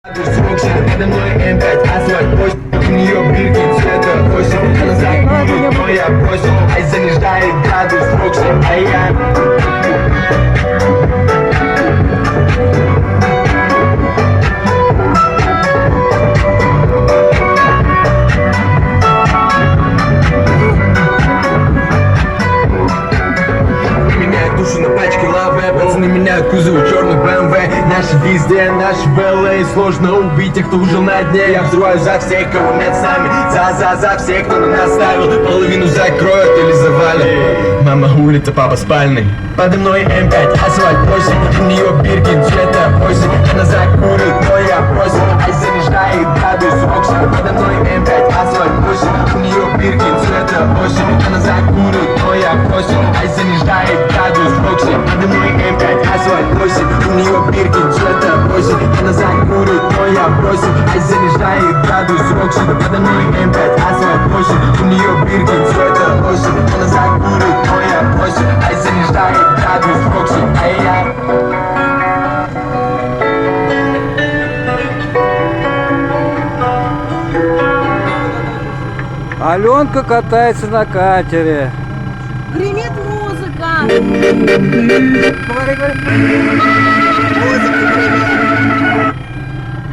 Подо мной М5, асфальт, осень, у нее бирки цвета осень. Она закурит, но я бросил, ай занижает градус Рокси, а я... Меняют душу на пачке лавы, пацаны меняют кузов черный БМВ. Наши везде, наши БЛА. Сложно убить тех, кто ужил на дне. Я взрываю за всех, кого нет с нами. За всех, кто на нас ставил. Половину закроют или завалят. Мама улица, папа спальный. Подо мной М5, асфальт, осень. У нее бирки цвета осень. Она закурит, но я бросил, ай занижает градус Рокси. Подо мной М5, асфальт, осень. У нее бирки цвета осень. Она закурит, но я бросил, ай занижает градус Рокси. Подо мной М5, асфальт, осень. У нее бирки цвета осень. Она закурит, но я бросил, ай занижает градус Рокси. Подо мной М5, асфальт, осень. У нее бирки цвета осень. Она закурит, но я бросил, ай занижает градус Рокси. Ай я... Аленка катается на катере. Гремит музыка. Говори.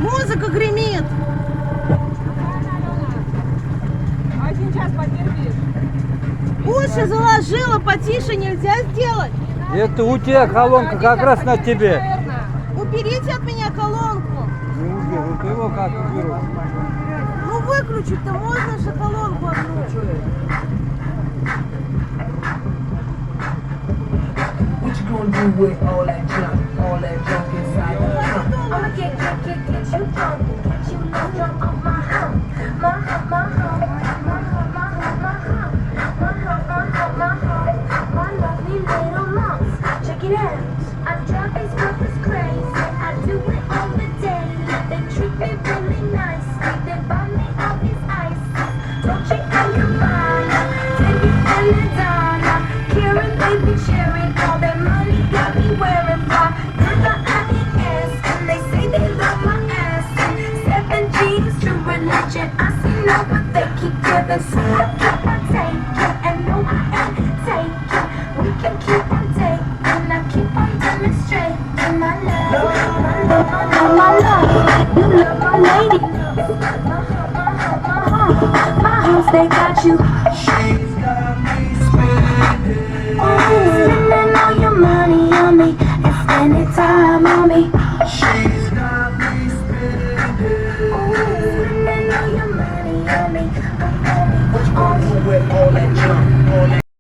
Музыка гремит. Один час потерпишь. Уши заложила, потише нельзя сделать. Это у тебя колонка как раз на тебе. Уберите от меня колонку. Не уберу, ты его как уберу? Ну выключить-то можно же колонку откручивать. What you gonna do with all that junk inside the trunk? I'ma get you drunk, get you no drunk off my hump, my hump, my hump, my hump, my hump, my hump, my hump, my hump, my hump, my lovely little lumps. Check it out, I drive these brothers crazy, I do it all the day. They treat me really nicely, they buy me all these ices. Dolce and Gabbana, Teddy and Madonna, Karen, baby, cherry, all that money got me wearing fly. Girl, and they say they love my ass. 7G is true religion. I see no, but they keep giving. So I keep on taking, and no, I ain't taking. We can keep on taking, and I keep on demonstrating my love, my love, my love, my love. You love my lady, my house, they got you. She's got me spending. Spending all your money on me and spending time on me. She's got me spending. Spending all your money on me.